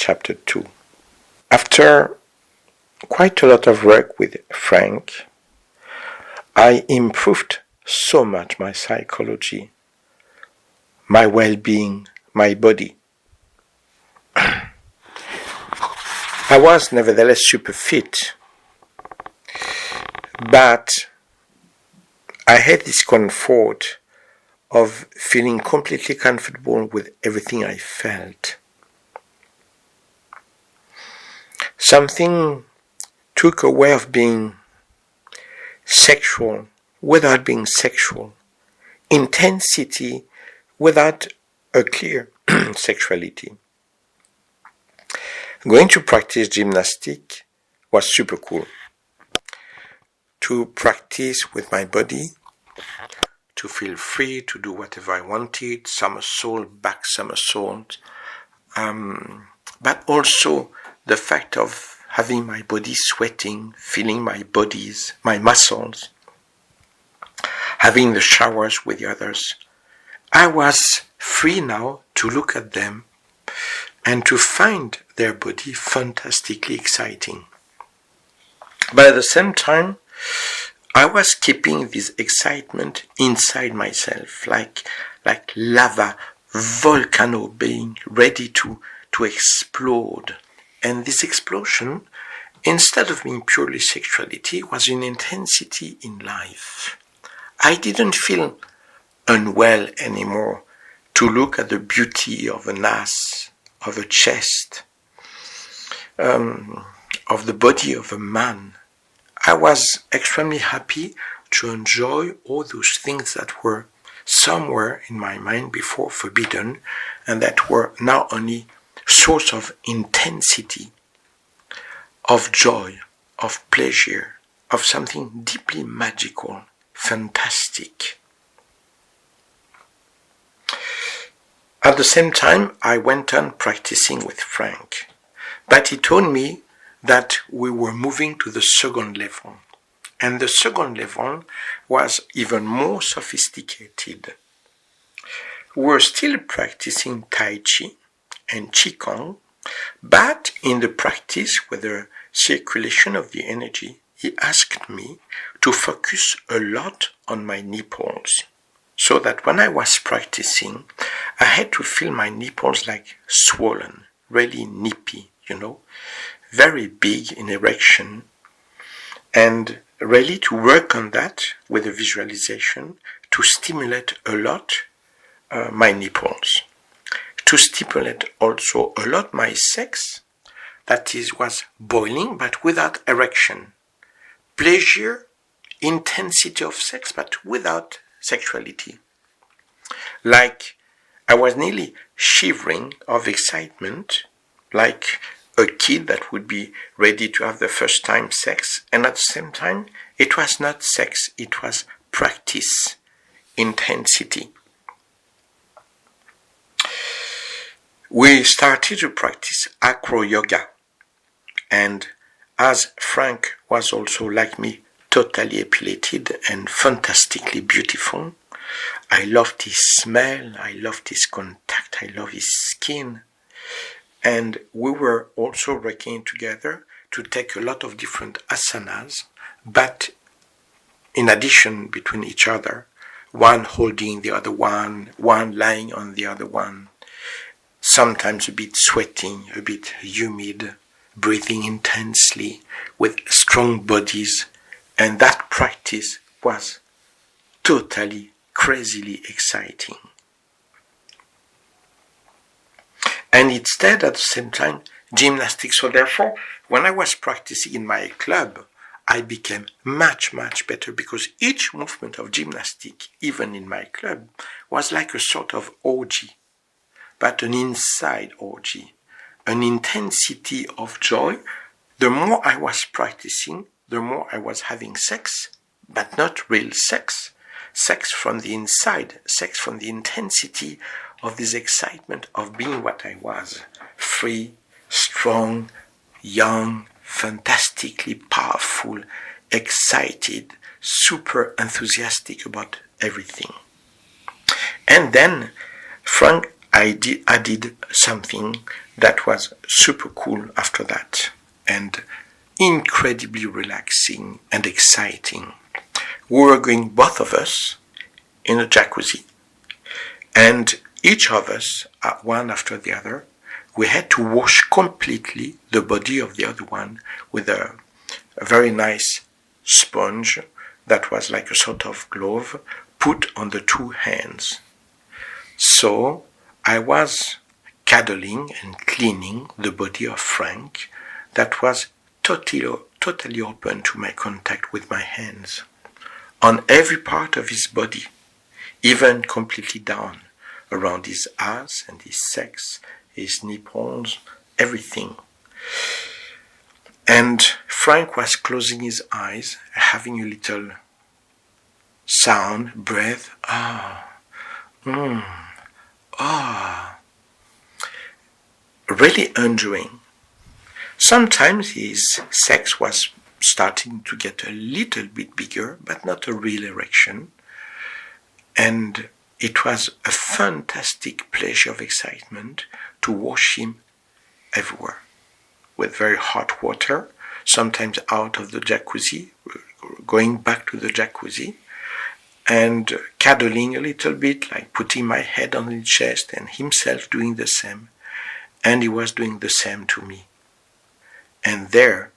chapter 2. After quite a lot of work with Frank, I improved so much my psychology, my well-being, my body. I was nevertheless super fit, but I had this comfort of feeling completely comfortable with everything I felt. Something took away of being sexual without being sexual, intensity without a clear sexuality. Going to practice gymnastics was super cool. To practice with my body, to feel free to do whatever I wanted, somersault, back somersault, but also the fact of having my body sweating, feeling my muscles, having the showers with the others. I was free now to look at them and to find their body fantastically exciting. But at the same time, I was keeping this excitement inside myself, like lava, volcano being ready to explode. And this explosion, instead of being purely sexuality, was an intensity in life. I didn't feel unwell anymore to look at the beauty of an ass, of a chest, of the body of a man. I was extremely happy to enjoy all those things that were somewhere in my mind before forbidden and that were now only source of intensity, of joy, of pleasure, of something deeply magical, fantastic. At the same time, I went on practicing with Frank, but he told me that we were moving to the second level, and the second level was even more sophisticated. We were still practicing Tai Chi and Qigong, but in the practice with the circulation of the energy, he asked me to focus a lot on my nipples, so that when I was practicing, I had to feel my nipples like swollen, really nippy, very big in erection, and really to work on that with a visualization to stimulate a lot my nipples. To stimulate also a lot my sex, that is, was boiling but without erection. Pleasure, intensity of sex but without sexuality. Like I was nearly shivering of excitement, like a kid that would be ready to have the first time sex, and at the same time, it was not sex, it was practice, intensity. We started to practice acro yoga, and as Frank was also like me, totally epilated and fantastically beautiful, I loved his smell, I loved his contact, I loved his skin, and we were also working together to take a lot of different asanas, but in addition between each other, one holding the other one lying on the other one, sometimes a bit sweating, a bit humid, breathing intensely with strong bodies, and that practice was totally, crazily exciting. And it stayed at the same time gymnastics. So therefore, when I was practicing in my club, I became much, much better because each movement of gymnastics, even in my club, was like a sort of orgy, but an inside orgy, an intensity of joy. The more I was practicing, the more I was having sex, but not real sex. Sex from the inside, sex from the intensity of this excitement of being what I was, free, strong, young, fantastically powerful, excited, super enthusiastic about everything. And then Frank added something that was super cool after that, and incredibly relaxing and exciting. We were going, both of us, in a jacuzzi, and each of us, one after the other, we had to wash completely the body of the other one with a very nice sponge that was like a sort of glove put on the two hands. So I was cuddling and cleaning the body of Frank that was totally open to my contact with my hands, on every part of his body, even completely down, around his ass and his sex, his nipples, everything. And Frank was closing his eyes, having a little sound, breath, really enjoying. Sometimes his sex was starting to get a little bit bigger, but not a real erection. And it was a fantastic pleasure of excitement to wash him everywhere with very hot water, sometimes out of the jacuzzi, going back to the jacuzzi, and cuddling a little bit, like putting my head on his chest, and himself doing the same. And he was doing the same to me. And there,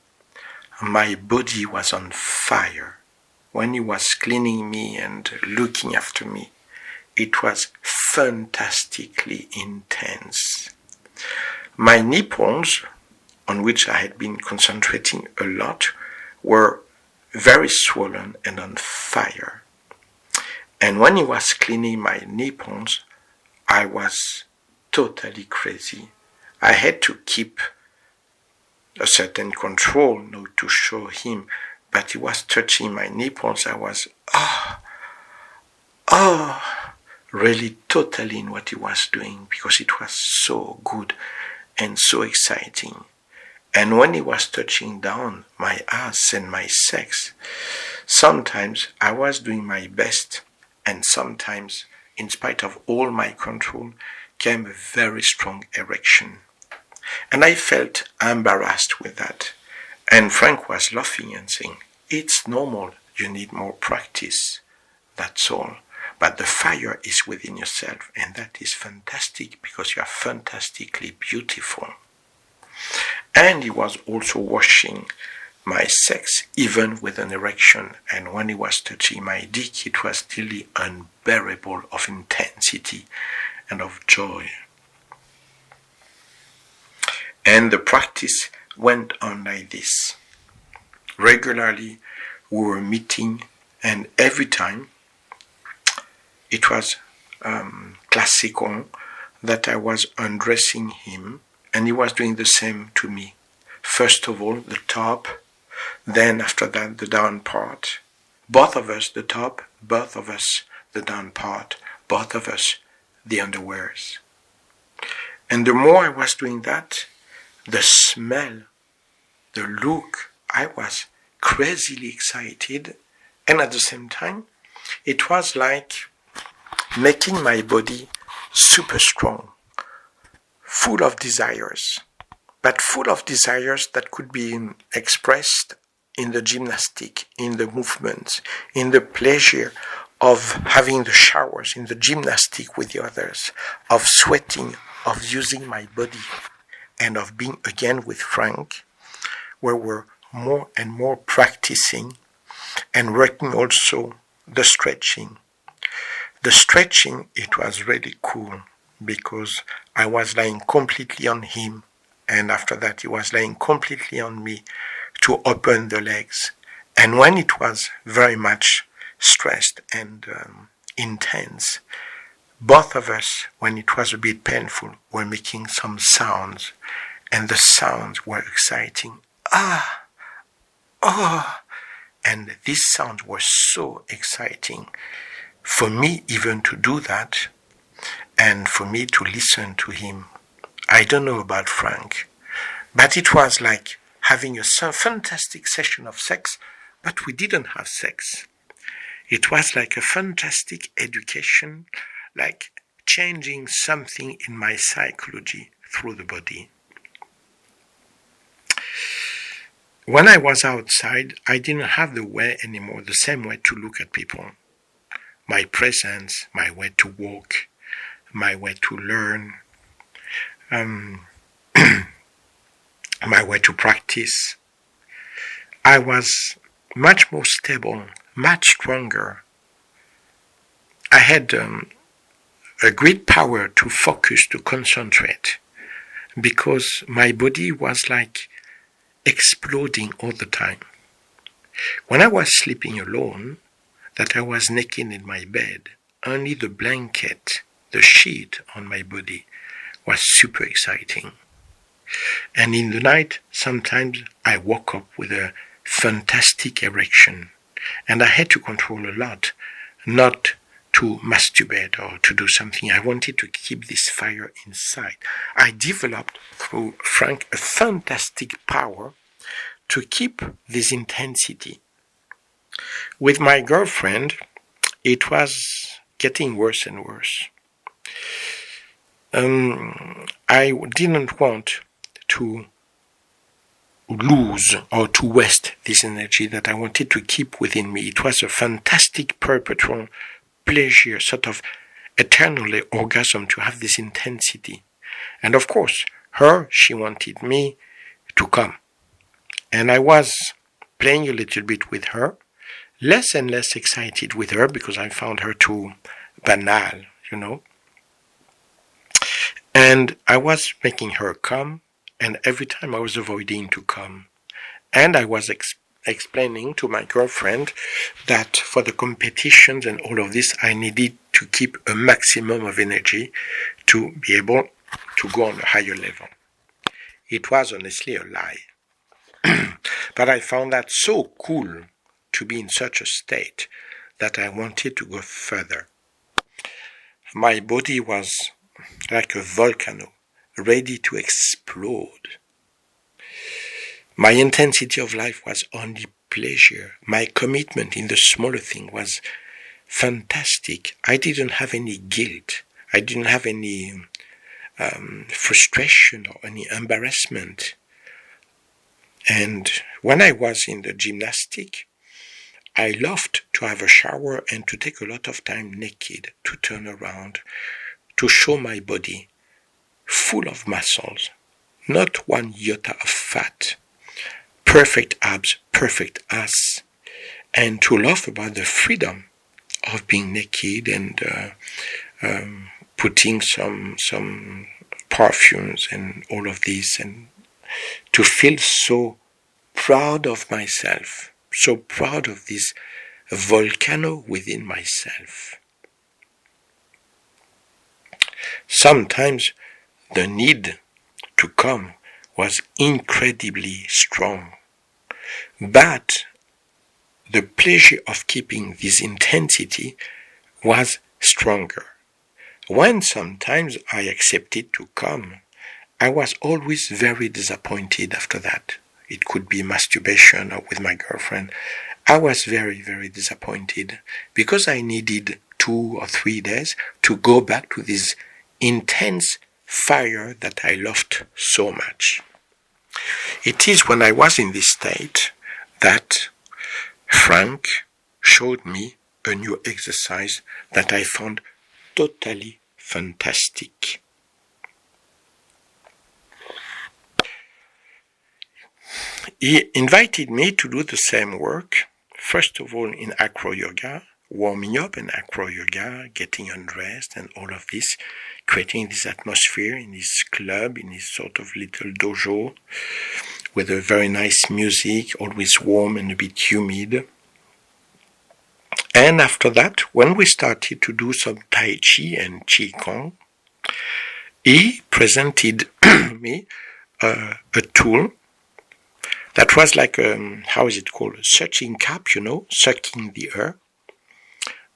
my body was on fire. When he was cleaning me and looking after me, it was fantastically intense. My nipples, on which I had been concentrating a lot, were very swollen and on fire. And when he was cleaning my nipples, I was totally crazy. I had to keep a certain control not to show him, but he was touching my nipples. I was, really totally in what he was doing, because it was so good and so exciting. And when he was touching down my ass and my sex, sometimes I was doing my best, and sometimes, in spite of all my control, came a very strong erection. And I felt embarrassed with that. And Frank was laughing and saying, "It's normal, you need more practice, that's all. But the fire is within yourself, and that is fantastic, because you are fantastically beautiful." And he was also washing my sex, even with an erection. And when he was touching my dick, it was still unbearable of intensity and of joy. And the practice went on like this. Regularly, we were meeting, and every time it was classical that I was undressing him, and he was doing the same to me. First of all, the top, then after that, the down part. Both of us, the top, both of us, the down part, both of us, the underwears. And the more I was doing that, the smell, the look, I was crazily excited, and at the same time, it was like making my body super strong, full of desires, but full of desires that could be expressed in the gymnastic, in the movements, in the pleasure of having the showers, in the gymnastic with the others, of sweating, of using my body, and of being again with Frank, where we're more and more practicing and working also the stretching. The stretching, it was really cool, because I was lying completely on him, and after that he was lying completely on me to open the legs. And when it was very much stressed and intense, both of us, when it was a bit painful, were making some sounds, and the sounds were exciting. And these sounds were so exciting for me even to do that, and for me to listen to him. I don't know about Frank, but it was like having a fantastic session of sex, but we didn't have sex. It was like a fantastic education, like changing something in my psychology through the body. when I was outside, I didn't have the way anymore, the same way to look at people. My presence, my way to walk, my way to learn, my way to practice. I was much more stable, much stronger. I had a great power to focus, to concentrate, because my body was like exploding all the time. When I was sleeping alone, that I was naked in my bed, only the blanket, the sheet on my body was super exciting. And in the night, sometimes I woke up with a fantastic erection, and I had to control a lot, not to masturbate or to do something. I wanted to keep this fire inside. I developed through Frank a fantastic power to keep this intensity. With my girlfriend, it was getting worse and worse. I didn't want to lose or to waste this energy that I wanted to keep within me. It was a fantastic perpetual pleasure, sort of eternal orgasm to have this intensity. And of course, she wanted me to come. And I was playing a little bit with her, less and less excited with her because I found her too banal, And I was making her come, and every time I was avoiding to come. And I was explaining to my girlfriend that for the competitions and all of this, I needed to keep a maximum of energy to be able to go on a higher level. It was honestly a lie. But I found that so cool to be in such a state that I wanted to go further. My body was like a volcano, ready to explode. My intensity of life was only pleasure. My commitment in the smaller thing was fantastic. I didn't have any guilt. I didn't have any frustration or any embarrassment. And when I was in the gymnastic, I loved to have a shower and to take a lot of time naked, to turn around, to show my body full of muscles, not one iota of fat, perfect abs, perfect ass, and to laugh about the freedom of being naked and putting some perfumes and all of this, and to feel so proud of myself, so proud of this volcano within myself. Sometimes the need to come was incredibly strong, but the pleasure of keeping this intensity was stronger. When sometimes I accepted to come, I was always very disappointed after that. It could be masturbation or with my girlfriend. I was very, very disappointed because I needed 2 or 3 days to go back to this intense fire that I loved so much. It is when I was in this state that Frank showed me a new exercise that I found totally fantastic. He invited me to do the same work, first of all in acro yoga, warming up in acro yoga, getting undressed and all of this, creating this atmosphere in his club, in his sort of little dojo, with a very nice music, always warm and a bit humid. And after that, when we started to do some Tai Chi and Qi Gong, he presented me a tool that was like how is it called? A sucking cap, sucking the air,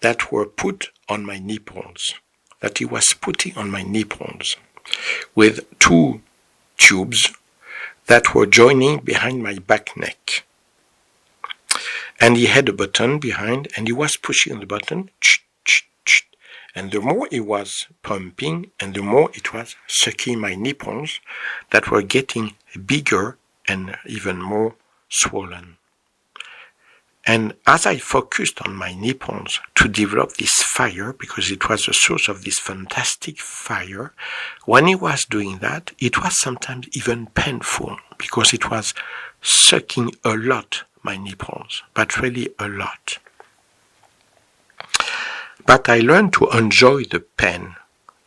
that were put on my nipples, that he was putting on my nipples, with 2 tubes that were joining behind my back neck. And he had a button behind, and he was pushing the button, and the more he was pumping, and the more it was sucking my nipples that were getting bigger and even more swollen. And as I focused on my nipples to develop this fire, because it was the source of this fantastic fire, when he was doing that, it was sometimes even painful, because it was sucking a lot my nipples, but really a lot. But I learned to enjoy the pain,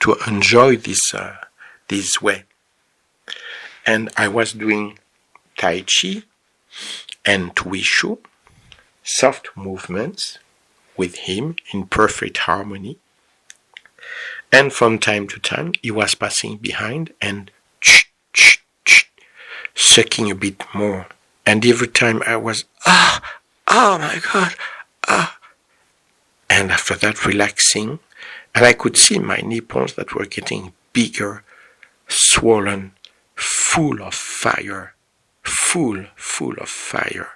to enjoy this way. And I was doing Tai Chi and Tuishu, soft movements with him in perfect harmony. And from time to time, he was passing behind and sucking a bit more. And every time I was, oh my God, And after that, relaxing. And I could see my nipples that were getting bigger, swollen, full of fire. Full of fire.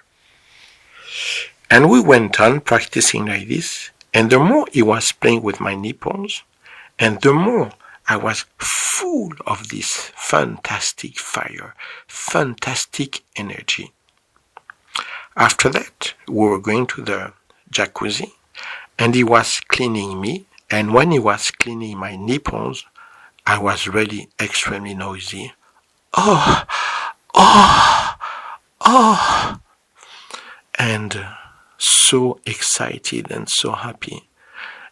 And we went on practicing like this, and the more he was playing with my nipples, and the more I was full of this fantastic fire, fantastic energy. After that, we were going to the jacuzzi, and he was cleaning me, and when he was cleaning my nipples, I was really extremely noisy. And so excited and so happy.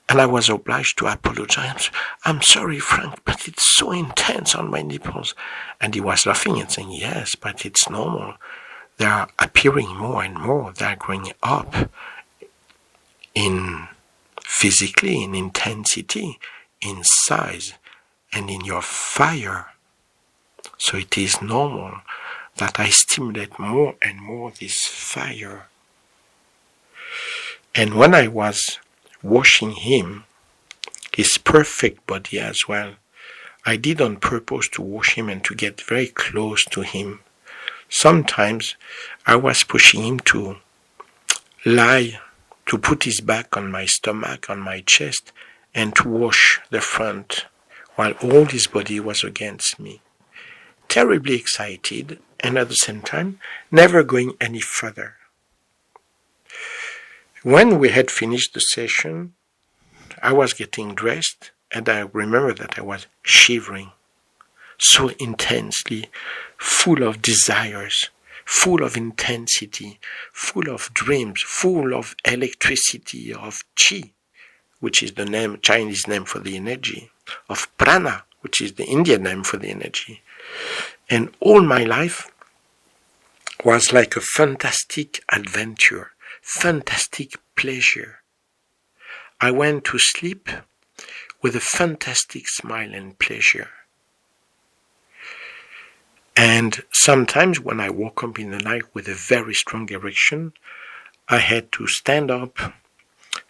And I was obliged to apologize. I'm sorry, Frank, but it's so intense on my nipples. And he was laughing and saying, yes, but it's normal. They are appearing more and more. They are growing up in physically, in intensity, in size, and in your fire. So it is normal that I stimulate more and more this fire. And when I was washing him, his perfect body as well, I did on purpose to wash him and to get very close to him. Sometimes I was pushing him to lie, to put his back on my stomach, on my chest, and to wash the front, while all his body was against me. Terribly excited, and at the same time, never going any further. When we had finished the session, I was getting dressed, and I remember that I was shivering, so intensely, full of desires, full of intensity, full of dreams, full of electricity, of chi, which is the Chinese name for the energy, of prana, which is the Indian name for the energy. And all my life was like a fantastic adventure, fantastic pleasure. I went to sleep with a fantastic smile and pleasure. And sometimes when I woke up in the night with a very strong erection, I had to stand up,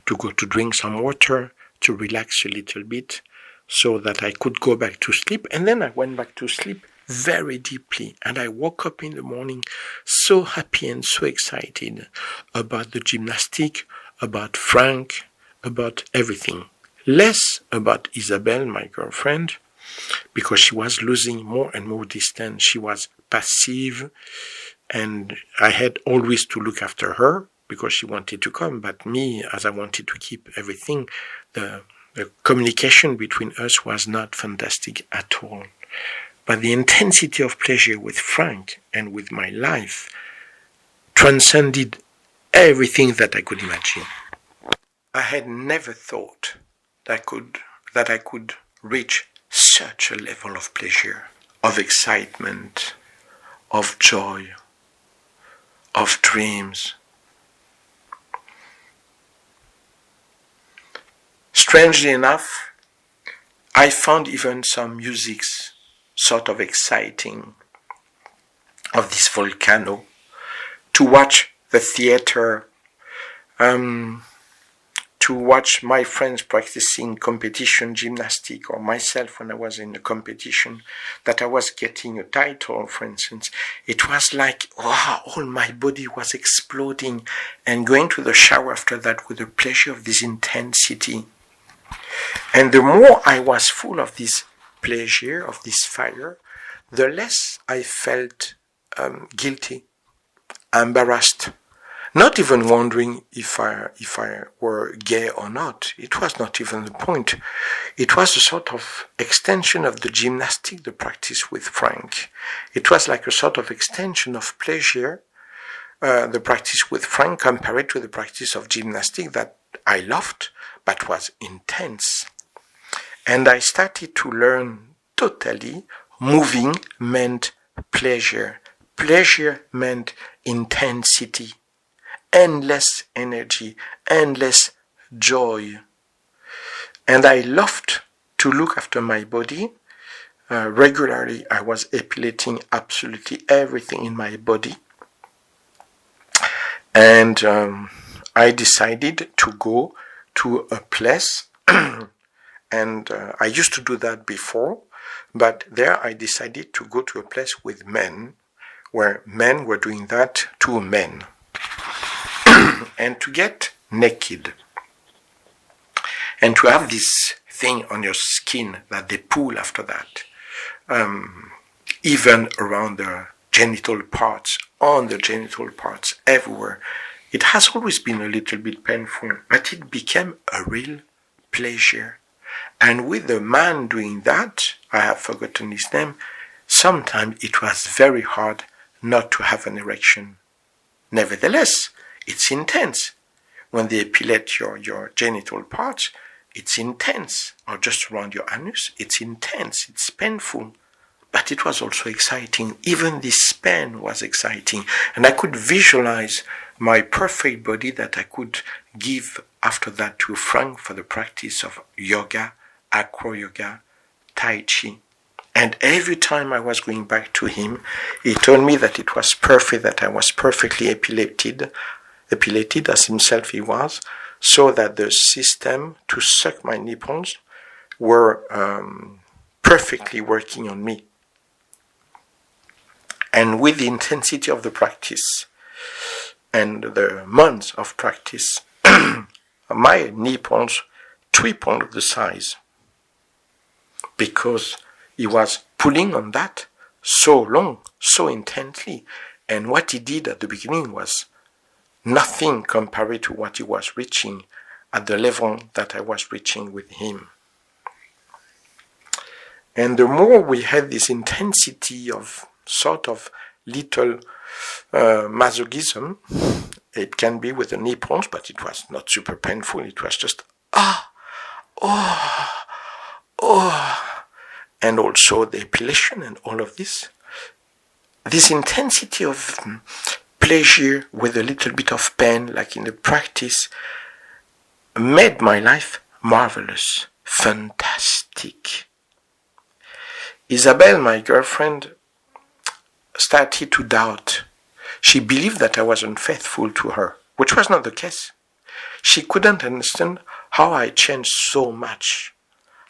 to go to drink some water, to relax a little bit, so that I could go back to sleep. And then I went back to sleep very deeply. And I woke up in the morning so happy and so excited about the gymnastic, about Frank, about everything. Less about Isabel, my girlfriend, because she was losing more and more distance. She was passive, and I had always to look after her because she wanted to come. But me, as I wanted to keep everything, the communication between us was not fantastic at all. But the intensity of pleasure with Frank and with my life transcended everything that I could imagine. I had never thought that I could reach such a level of pleasure, of excitement, of joy, of dreams. Strangely enough, I found even some musics sort of exciting of this volcano, to watch the theater, to watch my friends practicing competition gymnastic, or myself when I was in a competition, that I was getting a title, for instance. It was like, wow, all my body was exploding, and going to the shower after that with the pleasure of this intensity. And the more I was full of this pleasure, of this fire, the less I felt guilty. embarrassed, not even wondering if I were gay or not. It was not even the point. It was a sort of extension of the gymnastic, the practice with Frank. It was like a sort of extension of pleasure, the practice with Frank compared to the practice of gymnastic that I loved, but was intense. And I started to learn totally moving meant pleasure. Pleasure meant intensity, endless energy, endless joy. And I loved to look after my body. Regularly, I was epilating absolutely everything in my body. And I decided to go to a place, and I used to do that before, but there I decided to go to a place with men, where men were doing that to men, and to get naked, and to have this thing on your skin that they pull after that, even around the genital parts, on the genital parts, everywhere. It has always been a little bit painful, but it became a real pleasure. And with the man doing that, I have forgotten his name, sometimes it was very hard not to have an erection. Nevertheless, it's intense. When they epilate your genital parts, it's intense. Or just around your anus, it's intense, it's painful. But it was also exciting. Even this pain was exciting. And I could visualize my perfect body that I could give after that to Frank for the practice of yoga, acro yoga, tai chi. And every time I was going back to him, he told me that it was perfect, that I was perfectly epilated as himself he was, so that the system to suck my nipples were perfectly working on me. And with the intensity of the practice and the months of practice, my nipples tripled the size, because he was pulling on that so long, so intensely. And what he did at the beginning was nothing compared to what he was reaching at the level that I was reaching with him. And the more we had this intensity of sort of little masochism, it can be with the nipples, but it was not super painful. It was just and also the epilation and all of this. This intensity of pleasure with a little bit of pain, like in the practice, made my life marvelous, fantastic. Isabelle, my girlfriend, started to doubt. She believed that I was unfaithful to her, which was not the case. She couldn't understand how I changed so much,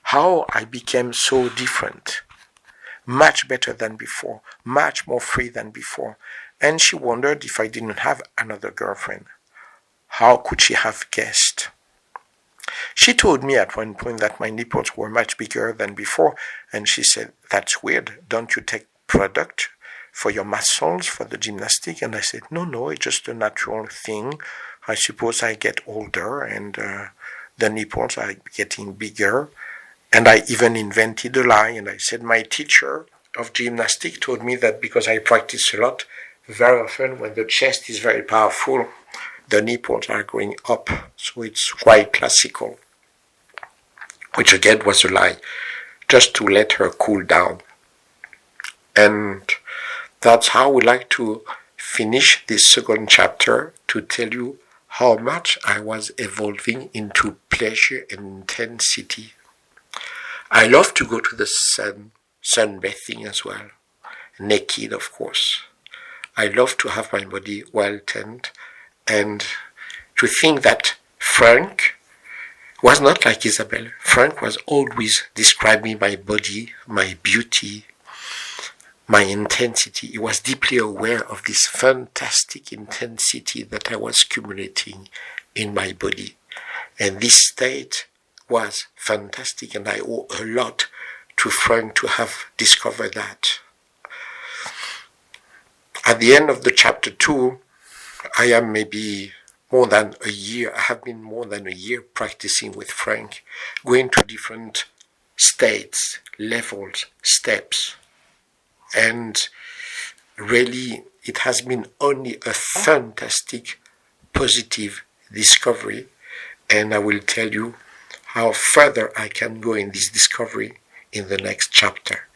how I became so different, much better than before, much more free than before. And she wondered if I didn't have another girlfriend. How could she have guessed? She told me at one point that my nipples were much bigger than before, and she said, "That's weird, don't you take product for your muscles, for the gymnastic?" And I said, no, it's just a natural thing. I suppose I get older and the nipples are getting bigger. And I even invented a lie, and I said my teacher of gymnastic told me that because I practice a lot, very often when the chest is very powerful, the nipples are going up. So it's quite classical, which again was a lie, just to let her cool down. And that's how we like to finish this second chapter, to tell you how much I was evolving into pleasure and intensity. I love to go to the sun, sunbathing as well, naked of course. I love to have my body well tanned, and to think that Frank was not like Isabelle. Frank was always describing my body, my beauty, my intensity. He was deeply aware of this fantastic intensity that I was accumulating in my body. And this state was fantastic, and I owe a lot to Frank to have discovered that. At the end of the chapter 2, I am maybe more than a year, I have been more than a year practicing with Frank, going to different states, levels, steps. And really, it has been only a fantastic, positive discovery. And I will tell you how further I can go in this discovery in the next chapter.